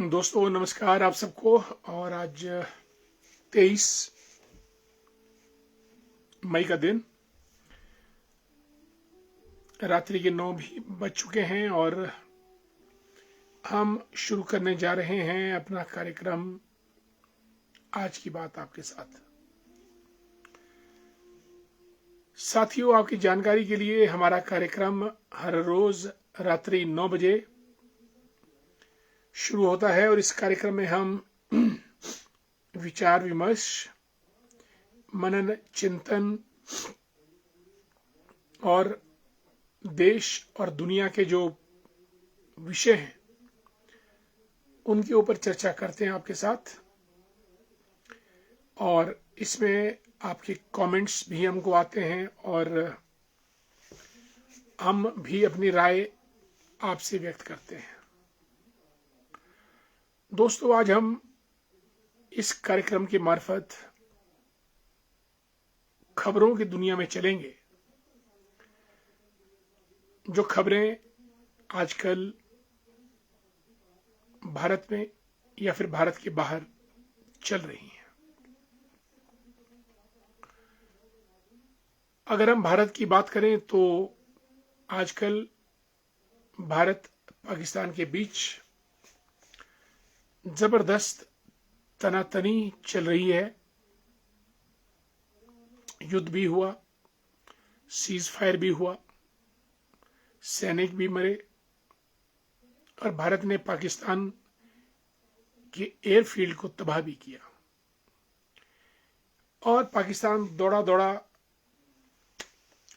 दोस्तों नमस्कार आप सबको। और आज 23 मई का दिन, रात्रि के 9 भी बज चुके हैं और हम शुरू करने जा रहे हैं अपना कार्यक्रम आज की बात आपके साथ। साथियों, आपकी जानकारी के लिए हमारा कार्यक्रम हर रोज रात्रि 9 बजे शुरू होता है और इस कार्यक्रम में हम विचार विमर्श, मनन चिंतन और देश और दुनिया के जो विषय हैं उनके ऊपर चर्चा करते हैं आपके साथ। और इसमें आपके कमेंट्स भी हमको आते हैं और हम भी अपनी राय आपसे व्यक्त करते हैं। दोस्तों, आज हम इस कार्यक्रम के मार्फत खबरों की दुनिया में चलेंगे। जो खबरें आजकल भारत में या फिर भारत के बाहर चल रही हैं। अगर हम भारत की बात करें तो आजकल भारत पाकिस्तान के बीच जबरदस्त तनातनी चल रही है। युद्ध भी हुआ, सीज फायर भी हुआ, सैनिक भी मरे और भारत ने पाकिस्तान के एयरफील्ड को तबाह भी किया। और पाकिस्तान दौड़ा दौड़ा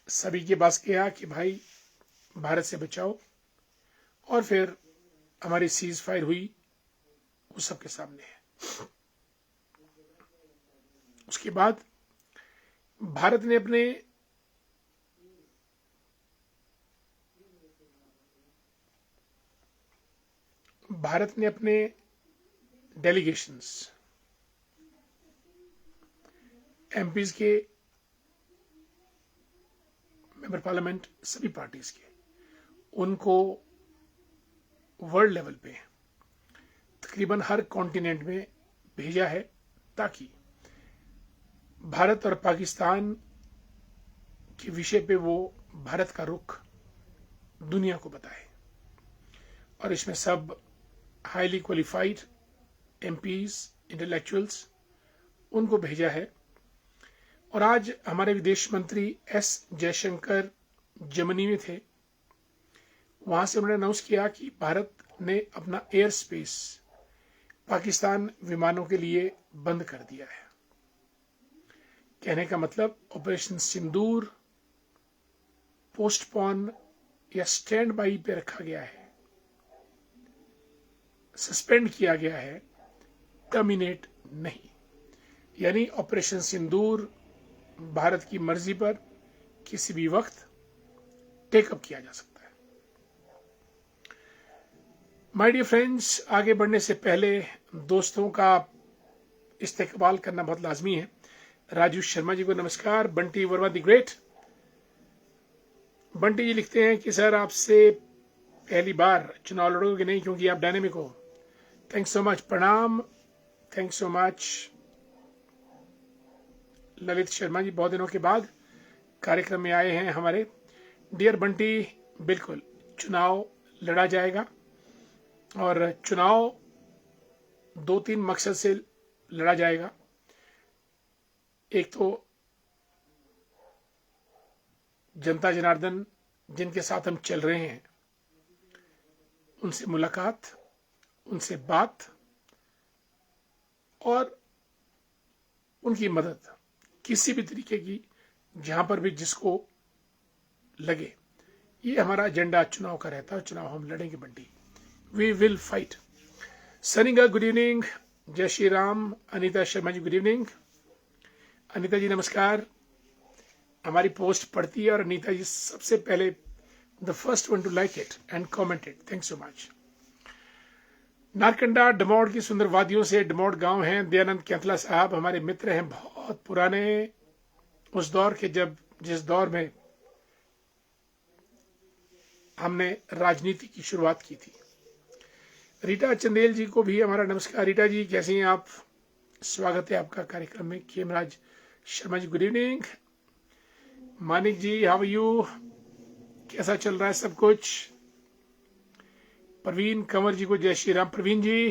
सभी के पास गया कि भाई भारत से बचाओ, और फिर हमारी सीज फायर हुई, वो सबके सामने है। उसके बाद भारत ने अपने डेलीगेशंस, एमपीज के, मेंबर पार्लियामेंट, सभी पार्टीज के, उनको वर्ल्ड लेवल पे तकरीबन हर कॉन्टिनेंट में भेजा है ताकि भारत और पाकिस्तान के विषय पे वो भारत का रुख दुनिया को बताए। और इसमें सब हाईली क्वालिफाइड एमपीज, इंटेलेक्चुअल्स, उनको भेजा है। और आज हमारे विदेश मंत्री एस जयशंकर जर्मनी में थे। वहां से उन्होंने अनाउंस किया कि भारत ने अपना एयर स्पेस पाकिस्तान विमानों के लिए बंद कर दिया है। कहने का मतलब ऑपरेशन सिंदूर पोस्टपोन या स्टैंड बाई पे रखा गया है, सस्पेंड किया गया है, टर्मिनेट नहीं। यानी ऑपरेशन सिंदूर भारत की मर्जी पर किसी भी वक्त टेकअप किया जा सकता है। माय डियर फ्रेंड्स, आगे बढ़ने से पहले दोस्तों का इस्तेकबाल करना बहुत लाजमी है। राजू शर्मा जी को नमस्कार। बंटी वर्मा द ग्रेट, बंटी जी लिखते हैं कि सर आपसे पहली बार चुनाव लड़ोगे नहीं क्योंकि आप डायनेमिक हो। थैंक्स सो मच, प्रणाम, thanks so much. Lalit Sharma ji बहुत दिनों के बाद कार्यक्रम में आए हैं हमारे। डियर बंटी, बिल्कुल चुनाव लड़ा जाएगा और चुनाव 2-3 मकसद से लड़ा जाएगा। एक तो जनता जनार्दन जिनके साथ हम चल रहे हैं उनसे मुलाकात, उनसे बात और उनकी मदद किसी भी तरीके की, जहां पर भी जिसको लगे। ये हमारा एजेंडा चुनाव का रहता है। चुनाव हम लड़ेंगे बंटी, वी विल फाइट। सनिगा गुड इवनिंग, जय श्री राम। Anita Sharma ji good evening. अनीता जी नमस्कार। हमारी पोस्ट पढ़ती है और अनीता जी सबसे पहले the first one to like it and comment it. Thanks so much. Narkanda Damod की सुंदर वादियों से, डमोड़ गांव हैं, दयानंद कैंथला साहब हमारे मित्र हैं, बहुत पुराने, उस दौर के जिस दौर में हमने राजनीति की शुरुआत की थी। रीटा चंदेल जी को भी हमारा नमस्कार। रीटा जी कैसे हैं आप? स्वागत है आपका कार्यक्रम में। Khemraj Sharma ji good evening. Manik ji how are you? कैसा चल रहा है सब कुछ? प्रवीण कंवर जी को जय श्री राम। प्रवीण जी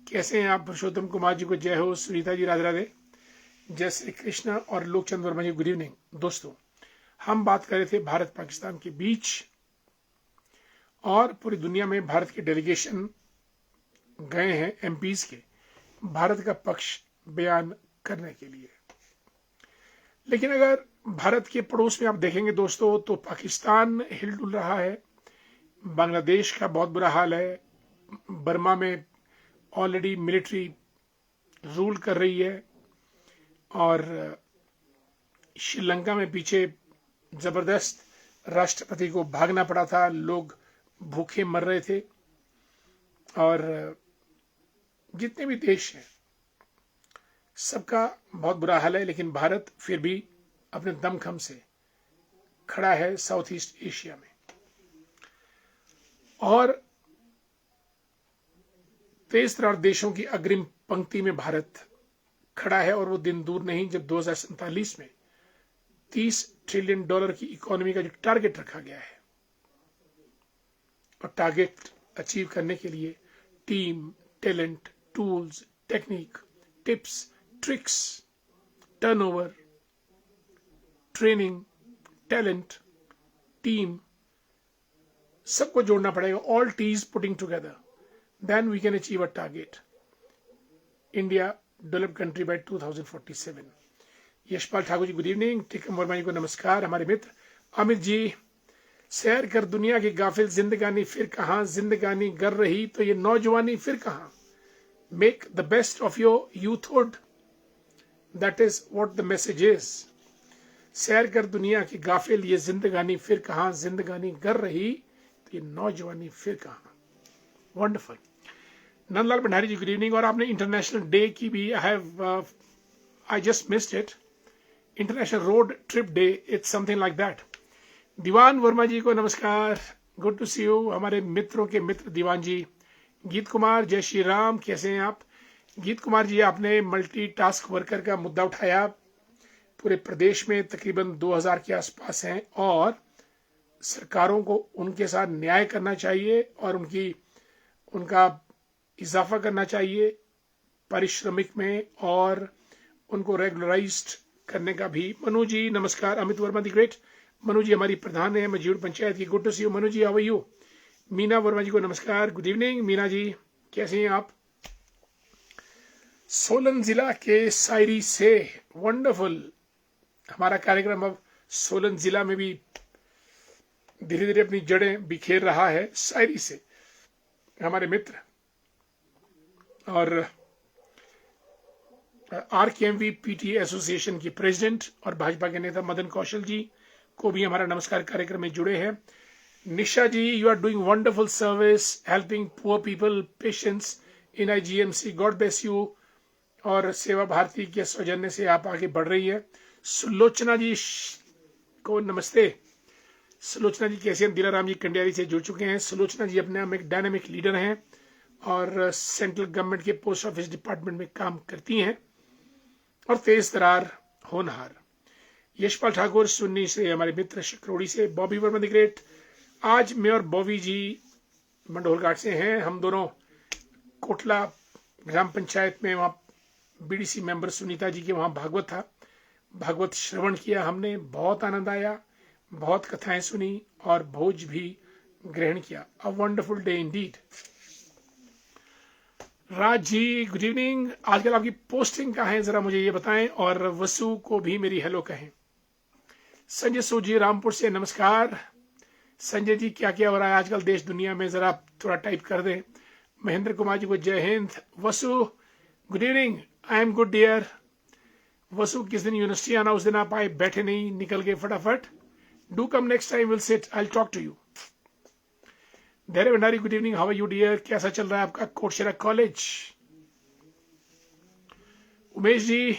कैसे हैं आप? पुरुषोत्तम कुमार जी को जय हो। सुनीता जी राधे राधे। जय श्री कृष्ण। और लोकचंद वर्मा जी गुड इवनिंग। दोस्तों, हम बात कर रहे थे भारत पाकिस्तान के बीच और पूरी दुनिया में भारत के डेलीगेशन गए हैं एमपीज के भारत का पक्ष बयान करने के लिए। लेकिन अगर भारत के पड़ोस में आप देखेंगे दोस्तों तो पाकिस्तान हिलडुल रहा है, बांग्लादेश का बहुत बुरा हाल है, बर्मा में ऑलरेडी मिलिट्री रूल कर रही है और श्रीलंका में पीछे जबरदस्त राष्ट्रपति को भागना पड़ा था, लोग भूखे मर रहे थे। और जितने भी देश हैं सबका बहुत बुरा हाल है, लेकिन भारत फिर भी अपने दमखम से खड़ा है साउथ ईस्ट एशिया में। और 23 देशों की अग्रिम पंक्ति में भारत खड़ा है और वो दिन दूर नहीं जब 2047 में $30 ट्रिलियन की इकोनॉमी का जो टारगेट रखा गया है, और टारगेट अचीव करने के लिए team, talent, tools, technique, tips, tricks, turnover, training, talent, team, सबको जोड़ना पड़ेगा। All Ts putting together, then we can achieve a target India developed country by 2047। Yashpal Thakur ji good evening. Tikam Verma ji को नमस्कार। हमारे मित्र अमित जी, सैर कर दुनिया की गाफिल जिंदगानी फिर कहां, जिंदगानी गर रही तो ये नौजवानी फिर कहां। Make the best of your youthhood, that is what the message is. सैर कर दुनिया की गाफिल ये जिंदगानी फिर कहां, जिंदगानी गर रही तो ये नौजवानी फिर कहां। Wonderful. Nandlal Bhandari ji good evening. और आपने इंटरनेशनल डे की भी I just missed it, international road trip day, it's something like that. Diwan Verma ji को नमस्कार, गुड टू सी यू। हमारे मित्रों के मित्र दीवान जी। गीत कुमार जय श्री राम, कैसे हैं आप? गीत कुमार जी, आपने मल्टीटास्क वर्कर का मुद्दा उठाया। पूरे प्रदेश में तकरीबन 2000 के आसपास हैं और सरकारों को उनके साथ न्याय करना चाहिए और उनका इजाफा करना चाहिए पारिश्रमिक में और उनको रेगुलराइज्ड करने का भी। मनु जी नमस्कार। Amit Verma the great. मनु जी हमारी प्रधान है मजीड़ पंचायत की। Good to see you Manu ji, how are you? Meena Verma ji को नमस्कार, गुड इवनिंग। मीना जी कैसे हैं आप? सोलन जिला के सायरी से, वंडरफुल। हमारा कार्यक्रम अब सोलन जिला में भी धीरे धीरे अपनी जड़ें बिखेर रहा है। सायरी से हमारे मित्र और आरकेएमवी पीटी एसोसिएशन के प्रेसिडेंट और भाजपा के नेता मदन कौशल जी को भी हमारा नमस्कार कार्यक्रम में जुड़े हैं। Nisha ji, you are doing wonderful service helping poor people, patients in IGMC, God bless you. और सेवा भारती के सौजन्य से आप आगे बढ़ रही है। सुलोचना जी को नमस्ते। सुलोचना जी कैसे हैं? दिलाराम जी कंडियारी से जुड़ चुके हैं। सुलोचना जी अपने आप में एक डायनामिक लीडर हैं और सेंट्रल गवर्नमेंट के पोस्ट ऑफिस डिपार्टमेंट में काम करती हैं और तेज तरार होनहार। यशपाल ठाकुर सुन्नी से हमारे मित्र शिकरोड़ी से। बॉबी वर्मा द ग्रेट, आज मैं और बॉबी जी मंडोर घाट से हैं। हम दोनों कोटला ग्राम पंचायत में वहाँ बीडीसी मेंबर सुनीता जी के वहाँ भागवत था, भागवत श्रवण किया हमने, बहुत आनंद आया, बहुत कथाएं सुनी और भोज भी ग्रहण किया। A wonderful day indeed. Raj ji good evening. आजकल आपकी पोस्टिंग कहाँ है जरा मुझे ये बताएं और वसु को भी मेरी हेलो कहें। संजय सूजी रामपुर से नमस्कार। संजय जी क्या क्या हो रहा है आजकल देश दुनिया में, जरा थोड़ा टाइप कर दें। महेंद्र कुमार जी को जय हिंद। Vasu good evening. I am good dear. Vasu किस दिन यूनिवर्सिटी आना, उस दिन आप आए, बैठे नहीं, निकल गए फटाफट। Do come next time, will sit, I will talk to you. Dhairya Bhandari good evening, how are you dear? कैसा चल रहा है आपका कोटशिरा कॉलेज? उमेश जी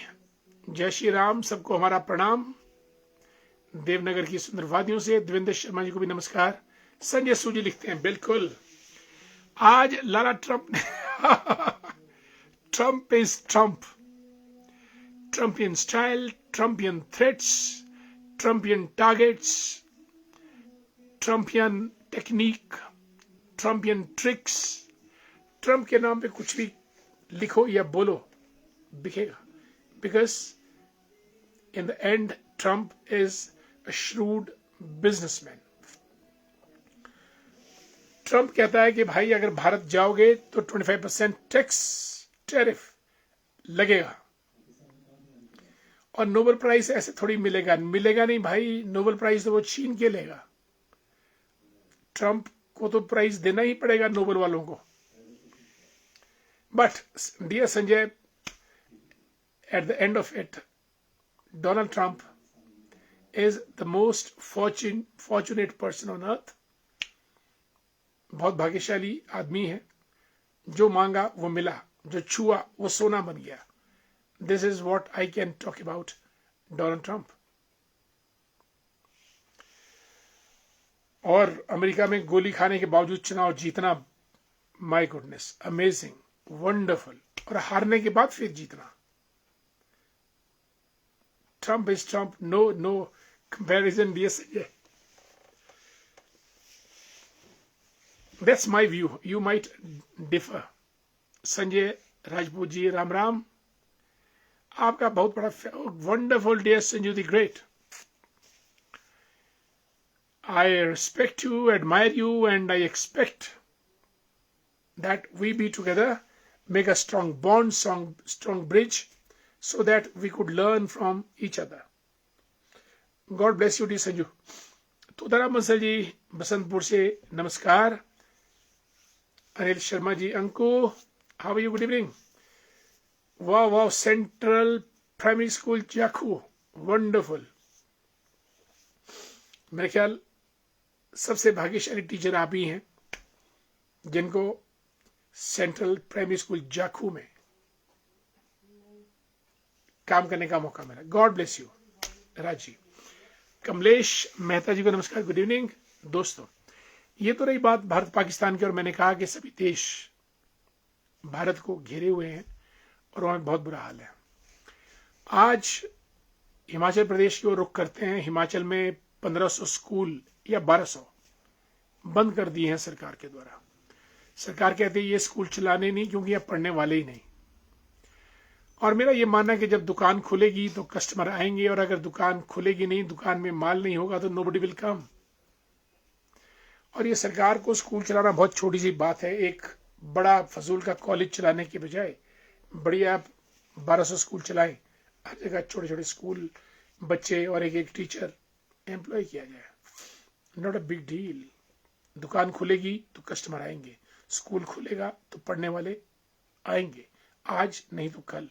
जय श्री राम, सबको हमारा प्रणाम। देवनगर की सुंदर वादियों से देवेंद्र शर्मा जी को भी नमस्कार। संजय सूजी लिखते हैं बिल्कुल। आज लाला ट्रंप ने Trump is Trump, Trumpian style, Trumpian threats, Trumpian targets, Trumpian technique, Trumpian tricks. Trump के नाम पे कुछ भी लिखो या बोलो बिकेगा, because in the end Trump is a shrewd businessman. Trump कहता है कि भाई अगर भारत जाओगे तो 25% टैक्स टैरिफ लगेगा, और नोबेल प्राइज ऐसे थोड़ी मिलेगा, मिलेगा नहीं भाई, नोबेल प्राइज तो वो छीन के लेगा। ट्रंप को तो प्राइज देना ही पड़ेगा नोबेल वालों को। But dear Sanjay, at the end of it, Donald Trump is the most fortunate person on earth. बहुत भाग्यशाली आदमी है, जो मांगा वो मिला, जो छुआ वो सोना बन गया। This is what I can talk about Donald Trump. और अमेरिका में गोली खाने के बावजूद चुनाव जीतना, माय गुडनेस, अमेजिंग, वंडरफुल, और हारने के बाद फिर जीतना। Trump is Trump, no comparison dear Sanjay. That's my view. You might differ. Sanjay Rajput ji, Ram Ram. आपका बहुत बड़ा wonderful dear Sanju the great. I respect you, admire you, and I expect that we be together, make a strong bond, strong bridge, so that we could learn from each other. God bless you, dear Sanju. Tudaram Bansal ji Basantpur से नमस्कार। Anil Sharma ji, Anku, how are you, good evening. वाह वाह, central primary school Jakhu, wonderful. मेरे ख्याल सबसे भाग्यशाली teacher आप ही हैं जिनको सेंट्रल प्राइमरी स्कूल जाखू में काम करने का मौका मिला। गॉड ब्लेस यू राजी। कमलेश मेहता जी को नमस्कार, गुड इवनिंग। दोस्तों, ये तो रही बात भारत पाकिस्तान की, और मैंने कहा कि सभी देश भारत को घेरे हुए हैं और वहां बहुत बुरा हाल है। आज हिमाचल प्रदेश की ओर रुख करते हैं। हिमाचल में 1500 स्कूल या 1200 बंद कर दिए हैं सरकार के द्वारा। सरकार कहती है ये स्कूल चलाने नहीं, क्योंकि यहाँ पढ़ने वाले ही नहीं। और मेरा ये मानना है कि जब दुकान खुलेगी तो कस्टमर आएंगे, और अगर दुकान खुलेगी नहीं, दुकान में माल नहीं होगा, तो नोबडी विल कम। और ये सरकार को स्कूल चलाना बहुत छोटी सी बात है। एक बड़ा फजूल का कॉलेज चलाने के बजाय बढ़िया आप 1200 स्कूल चलाएं। हर जगह छोटे छोटे स्कूल, बच्चे और एक टीचर एम्प्लॉय किया जाए। Not a big deal. दुकान खुलेगी तो कस्टमर आएंगे, स्कूल खुलेगा तो पढ़ने वाले आएंगे, आज नहीं तो कल।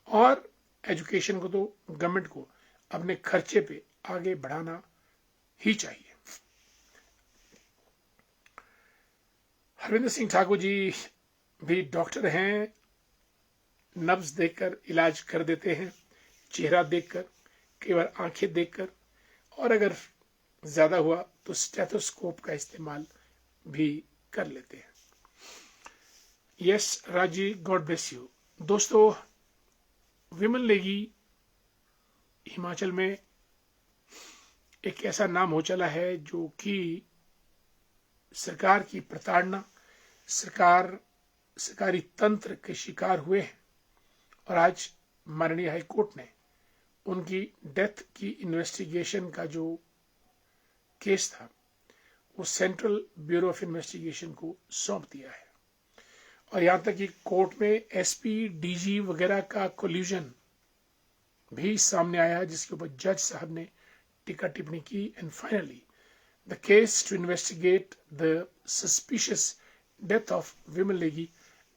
और एजुकेशन को तो गवर्नमेंट को अपने खर्चे पे आगे बढ़ाना ही चाहिए। हरविंदर सिंह ठाकुर जी भी डॉक्टर हैं, नब्ज देखकर इलाज कर देते हैं, चेहरा देखकर, कई बार आंखें देखकर, और अगर ज्यादा हुआ तो स्टेथोस्कोप का इस्तेमाल भी कर लेते हैं। यस राजी, गॉड ब्लेस यू। दोस्तों, विमल नेगी हिमाचल में एक ऐसा नाम हो चला है जो कि सरकार की प्रताड़ना, सरकारी तंत्र के शिकार हुए हैं। और आज माननीय हाई कोर्ट ने उनकी डेथ की इन्वेस्टिगेशन का जो केस था वो सेंट्रल ब्यूरो ऑफ इन्वेस्टिगेशन को सौंप दिया है। और यहां तक कि कोर्ट में एसपी, डीजी वगैरह का कोल्यूजन भी सामने आया, जिसके ऊपर जज साहब ने टीका टिप्पणी की। And finally the case to investigate the suspicious death of Vimal Negi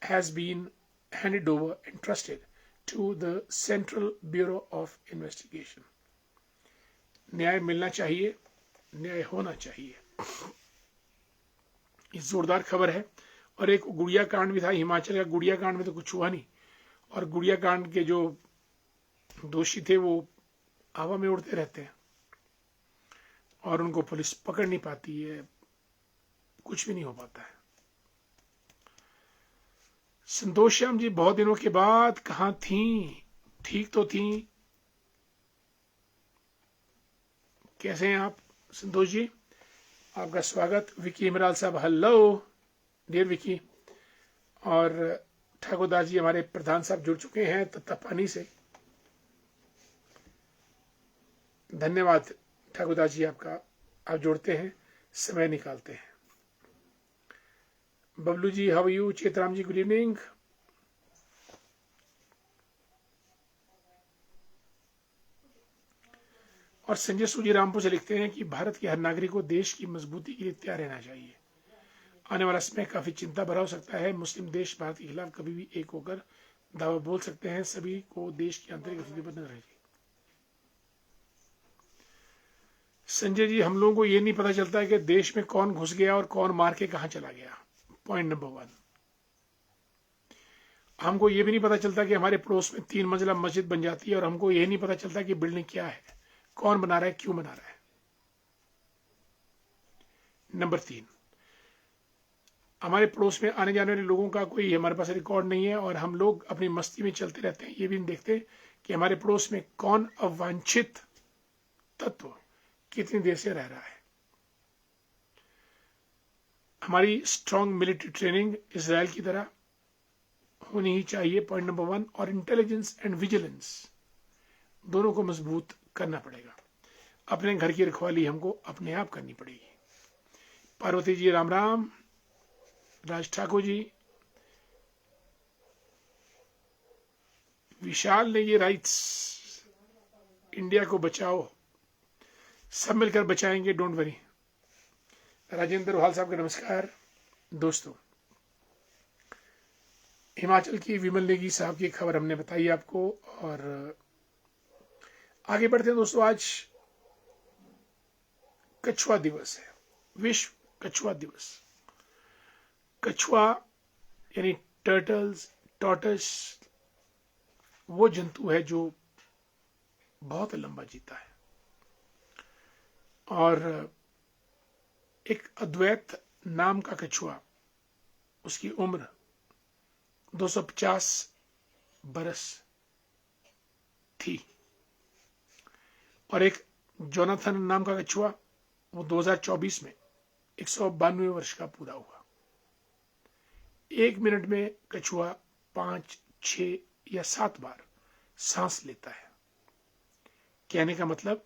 has been handed over, entrusted to the Central Bureau of Investigation. न्याय मिलना चाहिए, न्याय होना चाहिए। ये जोरदार खबर है। और एक गुड़िया कांड भी था हिमाचल का। गुड़िया कांड में तो कुछ हुआ नहीं, और गुड़िया कांड के जो दोषी थे वो हवा में उड़ते रहते हैं और उनको पुलिस पकड़ नहीं पाती है, कुछ भी नहीं हो पाता है। संतोष श्याम जी, बहुत दिनों के बाद कहां थी? ठीक तो थी? कैसे हैं आप संतोष जी? आपका स्वागत। विकी इमराल साहब, हेलो डियर विकी। और ठाकुर दास जी हमारे प्रधान साहब जुड़ चुके हैं तत्तापानी से। धन्यवाद ठाकुर दास जी आपका, आप जोड़ते हैं, समय निकालते हैं। Bablu ji, how you? Chetram ji, good evening. और संजय सूजी रामपुर से लिखते हैं कि भारत के हर नागरिक को देश की मजबूती के लिए तैयार रहना चाहिए। आने वाला समय काफी चिंता भरा हो सकता है। मुस्लिम देश भारत के खिलाफ कभी भी एक होकर दावा बोल सकते हैं। सभी को देश की आंतरिक स्थिति पर नजर रखनी चाहिए। संजय जी, हम लोगों को ये नहीं पता चलता है कि देश में कौन घुस गया और कौन मार के कहां चला गया। Point number 1। हमको ये भी नहीं पता चलता कि हमारे पड़ोस में 3 मंजिला मस्जिद बन जाती है और हमको ये नहीं पता चलता कि बिल्डिंग क्या है, कौन बना रहा है, क्यों बना रहा है। नंबर 3, हमारे पड़ोस में आने जाने वाले लोगों का कोई हमारे पास रिकॉर्ड नहीं है और हम लोग अपनी मस्ती में चलते रहते हैं। ये भी नहीं देखते कि हमारे पड़ोस में कौन अवांछित तत्व कितनी देर से रह रहा है। हमारी स्ट्रांग मिलिट्री ट्रेनिंग इजराइल की तरह होनी ही चाहिए, पॉइंट नंबर 1। और इंटेलिजेंस एंड विजिलेंस दोनों को मजबूत करना पड़ेगा। अपने घर की रखवाली हमको अपने आप करनी पड़ेगी। पार्वती जी, राम राम। राज ठाकुर जी, विशाल ने ये राइट्स, इंडिया को बचाओ, सब मिलकर बचाएंगे, डोंट वरी। राजेंद्र रोहाल साहब का नमस्कार। दोस्तों, हिमाचल की विमल नेगी साहब की खबर हमने बताई आपको और आगे बढ़ते हैं दोस्तों। आज कछुआ दिवस है, विश्व कछुआ दिवस। कछुआ यानी टर्टल्स, टॉर्टस वो जंतु है जो बहुत लंबा जीता है और एक अद्वैत नाम का कछुआ, उसकी उम्र 250 बरस थी। और एक जोनाथन नाम का कछुआ, वो 2024 में 192 वर्ष का पूरा हुआ। 1 मिनट में कछुआ 5, 6 या 7 बार सांस लेता है। कहने का मतलब,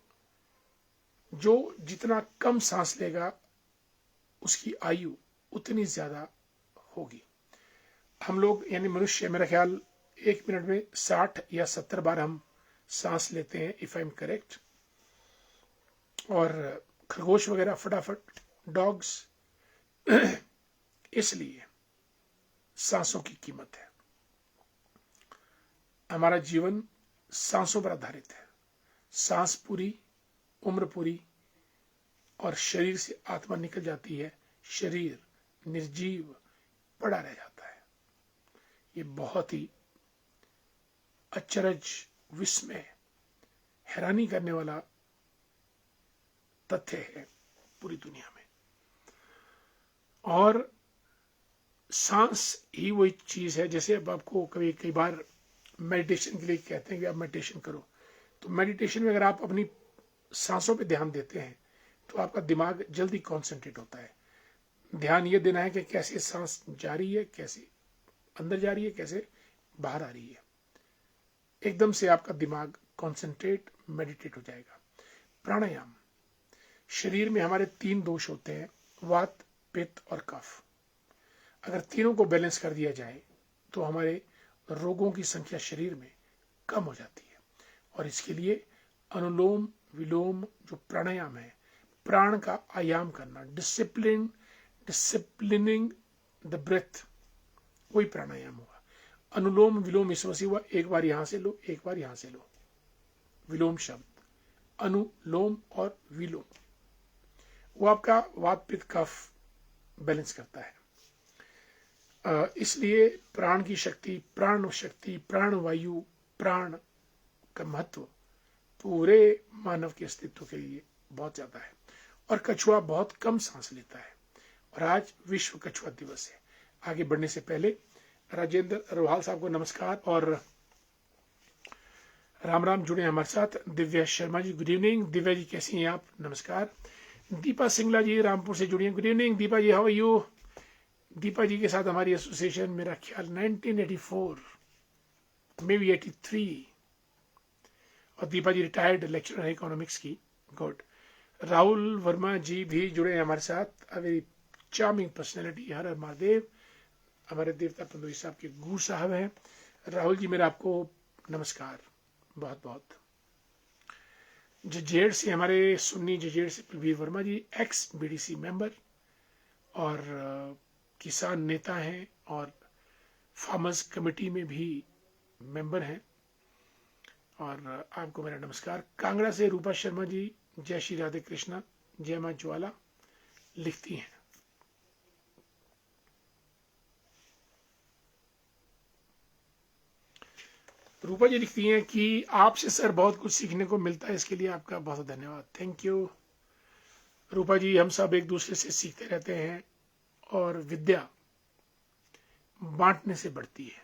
जो जितना कम सांस लेगा उसकी आयु उतनी ज्यादा होगी। हम लोग यानी मनुष्य, मेरा ख्याल 1 मिनट में 60 या 70 बार हम सांस लेते हैं, इफ आई एम करेक्ट। और खरगोश वगैरह फटाफट, डॉग्स। इसलिए सांसों की कीमत है। हमारा जीवन सांसों पर आधारित है। सांस पूरी, उम्र पूरी, और शरीर से आत्मा निकल जाती है, शरीर निर्जीव पड़ा रह जाता है। ये बहुत ही अचरज, विस्मय, हैरानी करने वाला तथ्य है पूरी दुनिया में। और सांस ही वही चीज है, जैसे अब आपको कई बार मेडिटेशन के लिए कहते हैं कि आप मेडिटेशन करो, तो मेडिटेशन में अगर आप अपनी सांसों पे ध्यान देते हैं तो आपका दिमाग जल्दी कॉन्सेंट्रेट होता है। ध्यान ये देना है कि कैसे सांस जा रही है, कैसे अंदर जा रही है, कैसे बाहर आ रही है। एकदम से आपका दिमाग कॉन्सेंट्रेट, मेडिटेट हो जाएगा। प्राणायाम, शरीर में हमारे 3 दोष होते हैं, वात, पित्त और कफ। अगर तीनों को बैलेंस कर दिया जाए तो हमारे रोगों की संख्या शरीर में कम हो जाती है। और इसके लिए अनुलोम विलोम जो प्राणायाम है, प्राण का आयाम करना, डिसिप्लिनिंग द ब्रेथ, वही प्राणायाम होगा। अनुलोम विलोम इस वजह से हुआ, एक बार यहां से लो, एक बार यहां से लो, विलोम शब्द, अनुलोम और विलोम, वो आपका वात पित्त कफ बैलेंस करता है। इसलिए प्राण की शक्ति, प्राण वायु, प्राण का महत्व पूरे मानव के अस्तित्व के लिए बहुत ज्यादा है। और कछुआ बहुत कम सांस लेता है। और आज विश्व कछुआ दिवस है। आगे बढ़ने से पहले राजेंद्र रोहाल साहब को नमस्कार और राम राम। जुड़े हमारे साथ दिव्या शर्मा जी, गुड इवनिंग। दिव्या जी कैसी हैं आप? नमस्कार। दीपा सिंगला जी रामपुर से जुड़ी हैं, good evening Deepa ji, how are you? Deepa ji के साथ हमारी एसोसिएशन मेरा ख्याल 1984 मे बी 83, और दीपा जी रिटायर्ड लेक्चरर है इकोनॉमिक्स की, गुड। राहुल वर्मा जी भी जुड़े हैं हमारे साथ, अ वेरी चार्मिंग पर्सनैलिटी, हर हर महादेव। हमारे देवता पंडोई साहब के गुरु साहब हैं। राहुल जी मेरा आपको नमस्कार बहुत बहुत। जजेड़ से हमारे सुन्नी जजेड़ से प्रवीर वर्मा जी, एक्स बीडीसी मेंबर और किसान नेता हैं और फार्मर्स कमेटी में भी मेंबर हैं, और आपको मेरा नमस्कार। कांगड़ा से रूपा शर्मा जी, जय श्री राधे कृष्णा, जय मां ज्वाला लिखती हैं। रूपा जी लिखती हैं कि आपसे सर बहुत कुछ सीखने को मिलता है, इसके लिए आपका बहुत धन्यवाद, थैंक यू। रूपा जी हम सब एक दूसरे से सीखते रहते हैं, और विद्या बांटने से बढ़ती है,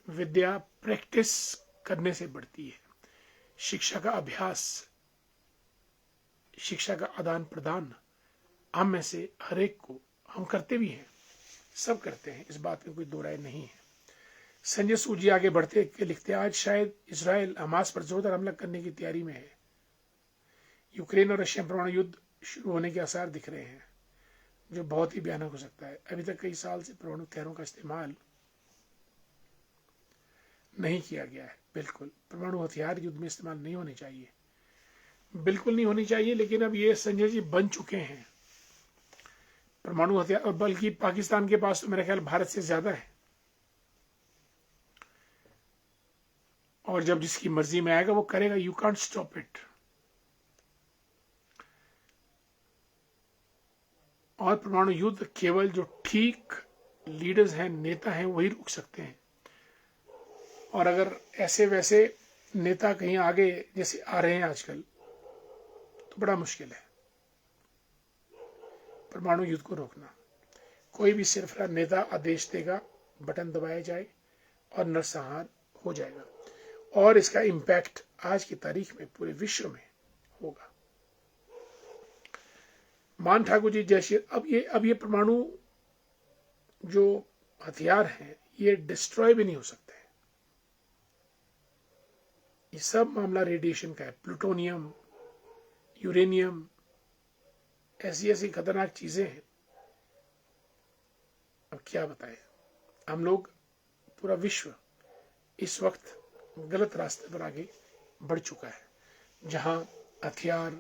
विद्या प्रैक्टिस करने से बढ़ती है। शिक्षा का अभ्यास, शिक्षा का आदान प्रदान हम में से हर एक को, हम करते भी हैं, सब करते हैं, इस बात में कोई दो राय नहीं है। संजय सूद जी आगे बढ़ते के लिखते हैं, आज शायद इसराइल हमास पर जोरदार हमला करने की तैयारी में है। यूक्रेन और रशिया परमाणु युद्ध शुरू होने के आसार दिख रहे हैं, जो बहुत ही भयानक हो सकता है। अभी तक कई साल से परमाणु हथियारों का इस्तेमाल नहीं किया गया है। बिल्कुल परमाणु हथियार युद्ध में इस्तेमाल नहीं होने चाहिए, बिल्कुल नहीं होनी चाहिए, लेकिन अब ये संजय जी बन चुके हैं परमाणु हथियार, और बल्कि पाकिस्तान के पास तो मेरा ख्याल भारत से ज्यादा है, और जब जिसकी मर्जी में आएगा वो करेगा, यू कांट स्टॉप इट। और परमाणु युद्ध केवल जो ठीक लीडर्स हैं, नेता हैं, वही रोक सकते हैं, और अगर ऐसे वैसे नेता कहीं आगे जैसे आ रहे हैं आजकल तो बड़ा मुश्किल है परमाणु युद्ध को रोकना। कोई भी सिरफरा नेता आदेश देगा, बटन दबाया जाए और नरसंहार हो जाएगा, और इसका इम्पैक्ट आज की तारीख में पूरे विश्व में होगा। मान ठाकुर जी जैसे, अब ये परमाणु जो हथियार हैं ये डिस्ट्रॉय भी नहीं हो सकते। ये सब मामला रेडिएशन का है, प्लूटोनियम, यूरेनियम, ऐसी ऐसी खतरनाक चीजें हैं, अब क्या बताएं। हम लोग, पूरा विश्व इस वक्त गलत रास्ते पर आगे बढ़ चुका है, जहां हथियार,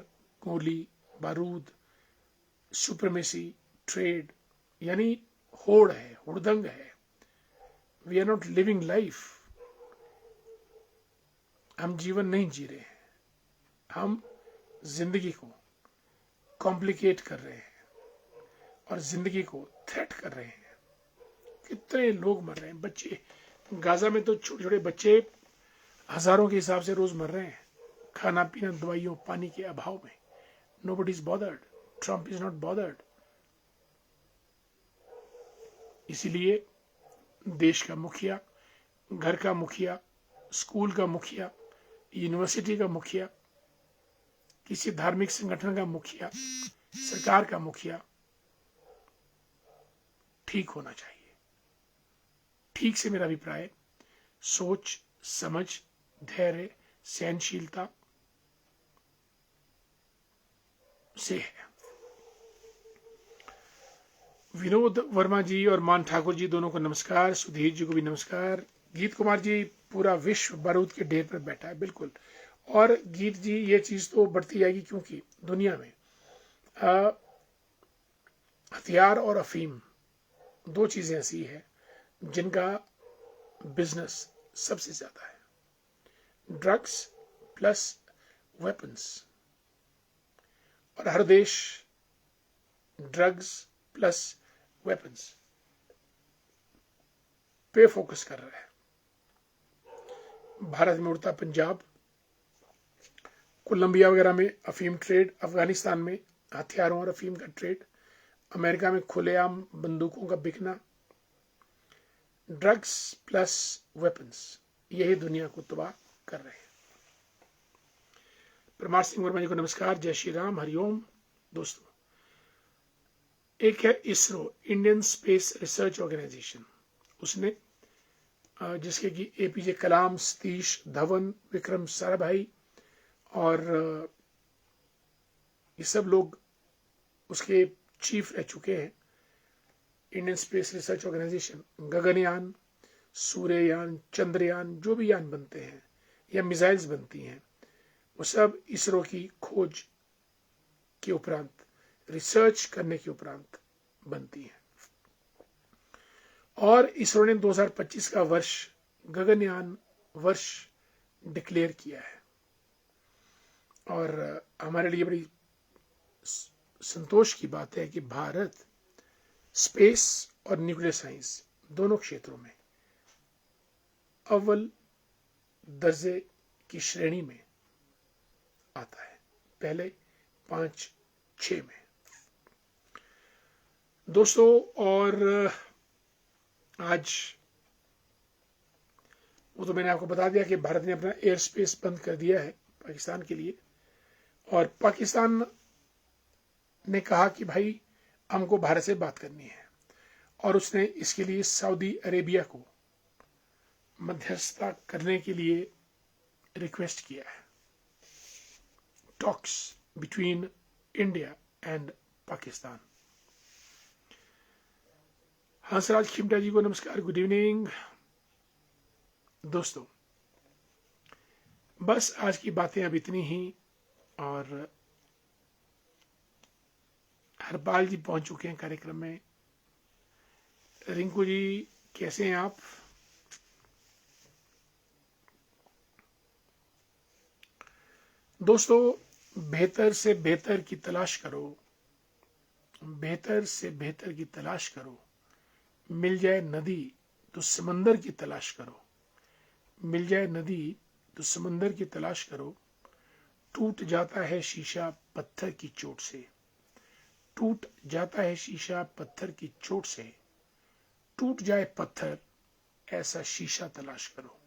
गोली बारूद, सुप्रीमेसी, ट्रेड, यानी होड़ है, हुड़दंग है। We are not living life, हम जीवन नहीं जी रहे हैं, हम जिंदगी को कॉम्प्लिकेट कर रहे हैं और जिंदगी को थ्रेट कर रहे हैं। कितने लोग मर रहे हैं, बच्चे गाजा में तो छोटे छोटे बच्चे हजारों के हिसाब से रोज मर रहे हैं, खाना पीना, दवाइयों, पानी के अभाव में। Nobody is bothered, Trump is not bothered. इसीलिए देश का मुखिया, घर का मुखिया, स्कूल का मुखिया, यूनिवर्सिटी का मुखिया, किसी धार्मिक संगठन का मुखिया, सरकार का मुखिया ठीक होना चाहिए। ठीक से मेरा अभिप्राय सोच समझ, धैर्य, सहनशीलता से है। विनोद वर्मा जी और मान ठाकुर जी दोनों को नमस्कार, सुधीर जी को भी नमस्कार। गीत कुमार जी, पूरा विश्व बारूद के ढेर पर बैठा है, बिल्कुल। और गीत जी ये चीज तो बढ़ती जाएगी, क्योंकि दुनिया में हथियार और अफीम दो चीजें ऐसी है जिनका बिजनेस सबसे ज्यादा है, ड्रग्स प्लस वेपन्स। और हर देश ड्रग्स प्लस वेपन्स पे फोकस कर रहा है। भारत में उड़ता पंजाब, कोलंबिया वगैरह में अफीम ट्रेड, अफगानिस्तान में हथियारों और अफीम का ट्रेड, अमेरिका में खुलेआम बंदूकों का बिकना, ड्रग्स प्लस वेपन्स, यही दुनिया को तबाह कर रहे हैं। परमार सिंह वर्मा जी को नमस्कार, जय श्री राम, हरिओम। दोस्तों, एक है ISRO, Indian Space Research Organisation, उसने जिसके कि एपीजे कलाम, सतीश धवन, विक्रम साराभाई और ये सब लोग उसके चीफ रह चुके हैं। Indian Space Research Organisation Gaganyaan, Suryayaan, Chandrayaan, जो भी यान बनते हैं या मिसाइल्स बनती हैं, वो सब इसरो की खोज के उपरांत, रिसर्च करने के उपरांत बनती हैं। और इसरो ने 2025 का वर्ष गगनयान वर्ष डिक्लेयर किया है। और हमारे लिए बड़ी संतोष की बात है कि भारत स्पेस और न्यूक्लियर साइंस दोनों क्षेत्रों में अव्वल दर्जे की श्रेणी में आता है, पहले 5-6 में। दोस्तों, और आज वो तो मैंने आपको बता दिया कि भारत ने अपना एयर स्पेस बंद कर दिया है पाकिस्तान के लिए, और पाकिस्तान ने कहा कि भाई हमको भारत से बात करनी है, और उसने इसके लिए सऊदी अरेबिया को मध्यस्थता करने के लिए रिक्वेस्ट किया है। Talks between India and Pakistan. Hansraj Khimta ji को नमस्कार, गुड इवनिंग। दोस्तों, बस आज की बातें अब इतनी ही, और हरपाल जी पहुंच चुके हैं कार्यक्रम में। रिंकू जी, कैसे हैं आप? दोस्तों, बेहतर से बेहतर की तलाश करो, बेहतर से बेहतर की तलाश करो। मिल जाए नदी तो समंदर की तलाश करो, मिल जाए नदी तो समंदर की तलाश करो। टूट जाता है शीशा पत्थर की चोट से, टूट जाता है शीशा पत्थर की चोट से। टूट जाए पत्थर, ऐसा शीशा तलाश करो।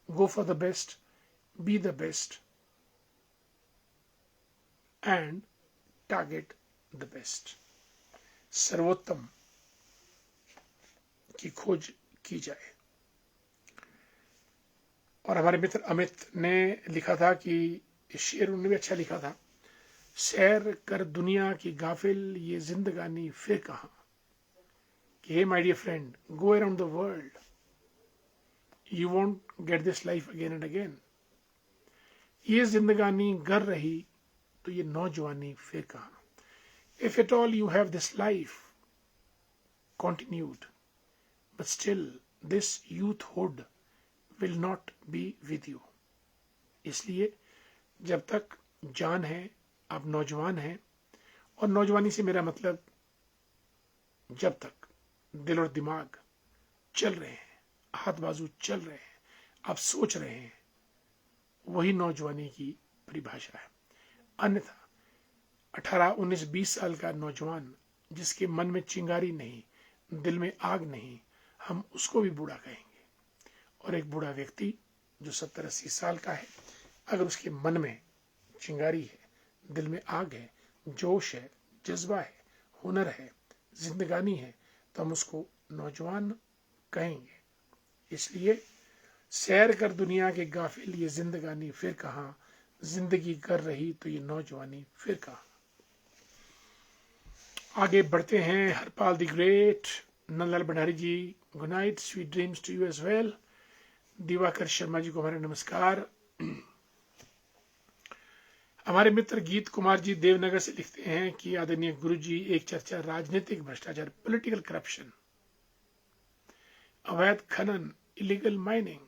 Go for the best, be the best and target the best. सर्वोत्तम की खोज की जाए। और हमारे मित्र अमित ने लिखा था कि शेर उन्होंने भी अच्छा लिखा था, सैर कर दुनिया की गाफिल ये जिंदगानी फिर कहां। कि hey my dear friend, go around the world, you won't get this life again and again. ये जिंदगानी गर रही तो ये नौजवानी फिर कहां। If at all you have this life continued, but still this youthhood will not be with you. इसलिए जब तक जान है, आप नौजवान हैं, और नौजवानी से मेरा मतलब जब तक दिल और दिमाग चल रहे हैं, हाथ बाजू चल रहे हैं, आप सोच रहे हैं, वही नौजवानी की परिभाषा है। अन्यथा 18, 19, 20 साल का नौजवान जिसके मन में चिंगारी नहीं, दिल में आग नहीं, हम उसको भी बूढ़ा कहेंगे। और एक बूढ़ा व्यक्ति जो 70, 80 साल का है, अगर उसके मन में चिंगारी है, दिल में आग है, जोश है, जज्बा है, हुनर है, जिंदगानी है, तो हम उसको नौजवान कहेंगे। इसलिए सैर कर दुनिया के गाफिल ये जिंदगानी फिर कहां। जिंदगी कर रही तो ये नौजवानी फिर कहां। आगे बढ़ते हैं। Harpal the great, Nandlal Bhandari ji, good night, sweet dreams to you as well. Diwakar Sharma ji को हमारे नमस्कार। हमारे मित्र गीत कुमार जी देवनगर से लिखते हैं कि आदरणीय गुरु जी, एक चर्चा राजनीतिक भ्रष्टाचार, पॉलिटिकल करप्शन, अवैध खनन, इलीगल माइनिंग,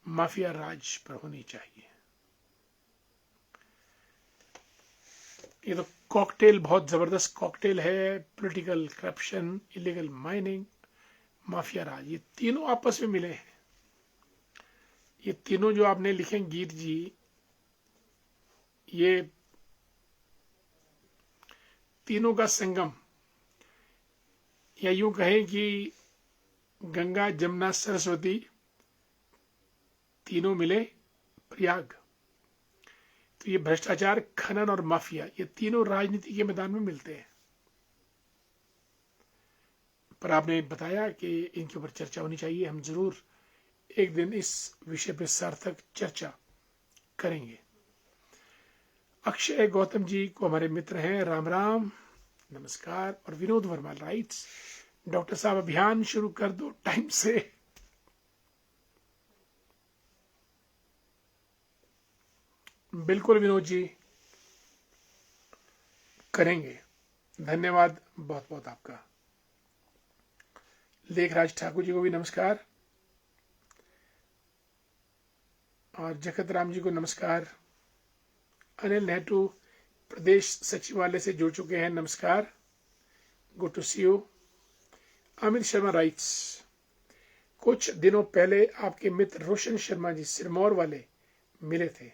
माफिया राज पर होनी चाहिए। ये तो कॉकटेल, बहुत जबरदस्त कॉकटेल है। Political corruption, illegal mining, mafia राज, ये तीनों आपस में मिले हैं। ये तीनों जो आपने लिखे गीत जी, ये तीनों का संगम या यूं कहें कि गंगा जमुना सरस्वती तीनों मिले प्रयाग। तो ये भ्रष्टाचार, खनन और माफिया, ये तीनों राजनीति के मैदान में मिलते हैं। पर आपने बताया कि इनके ऊपर चर्चा होनी चाहिए। हम जरूर एक दिन इस विषय पर सार्थक चर्चा करेंगे। अक्षय गौतम जी को हमारे मित्र हैं, राम राम, नमस्कार। और विनोद वर्मा राइट्स, डॉक्टर साहब अभियान शुरू कर दो टाइम से। बिल्कुल विनोद जी, करेंगे। धन्यवाद बहुत बहुत आपका। लेखराज ठाकुर जी को भी नमस्कार, और जगत राम जी को नमस्कार। अनिल नेहरू प्रदेश सचिवालय से जुड़ चुके हैं, नमस्कार, good to see you. Amit Sharma writes, कुछ दिनों पहले आपके मित्र रोशन शर्मा जी सिरमौर वाले मिले थे,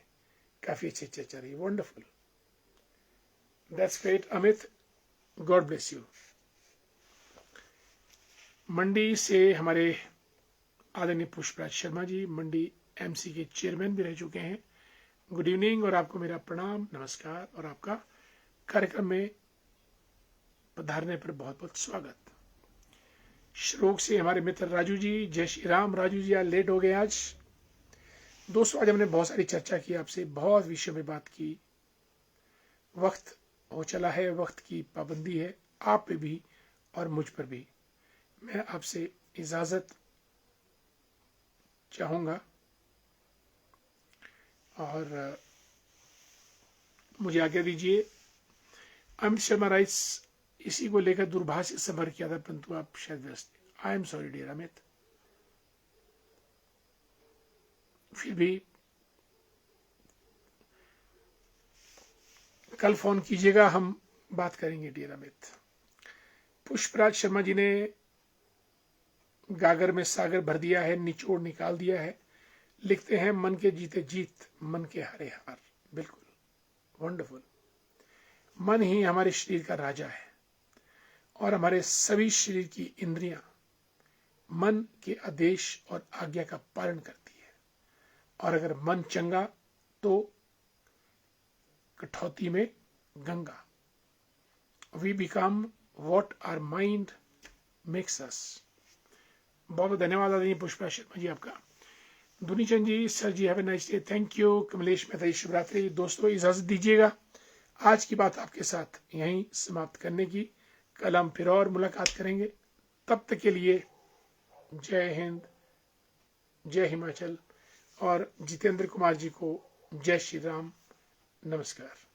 काफी अच्छी चर्चा रही। Wonderful, that's great Amit, God bless you. Mandi से हमारे आदरणीय पुष्पराज शर्मा जी, मंडी एमसी के चेयरमैन भी रह चुके हैं, गुड इवनिंग, और आपको मेरा प्रणाम, नमस्कार, और आपका कार्यक्रम में पधारने पर बहुत बहुत स्वागत। श्लोक से हमारे मित्र राजू जी, जय श्री राम। राजू जी आज लेट हो गए। आज दोस्तों, आज हमने बहुत सारी चर्चा की, आपसे बहुत विषयों में बात की। वक्त हो चला है, वक्त की पाबंदी है आप पे भी और मुझ पर भी। मैं आपसे इजाजत चाहूंगा, और मुझे आज्ञा दीजिए। अमित शर्मा राइट्स, इसी को लेकर दूरभाष से संपर्क किया था, परंतु आप शायद व्यस्त थे। I am sorry dear Amit, फिर भी कल फोन कीजिएगा, हम बात करेंगे डियर अमित। पुष्पराज शर्मा जी ने गागर में सागर भर दिया है, निचोड़ निकाल दिया है। लिखते हैं, मन के जीते जीत, मन के हारे हार। बिल्कुल वंडरफुल। मन ही हमारे शरीर का राजा है, और हमारे सभी शरीर की इंद्रियां मन के आदेश और आज्ञा का पालन करती है। और अगर मन चंगा तो कठौती में Ganga. We become what our mind makes us. बहुत धन्यवाद आदरणीय पुष्पा शर्मा जी आपका। Dunichand ji, sir ji have a nice day, thank you. Kamlesh Mehta, Shivratri. दोस्तों, इजाजत दीजिएगा आज की बात आपके साथ यहीं समाप्त करने की। कल हम फिर और मुलाकात करेंगे। तब तक के लिए जय हिंद, जय हिमाचल, और जितेंद्र कुमार जी को जय श्री राम, नमस्कार।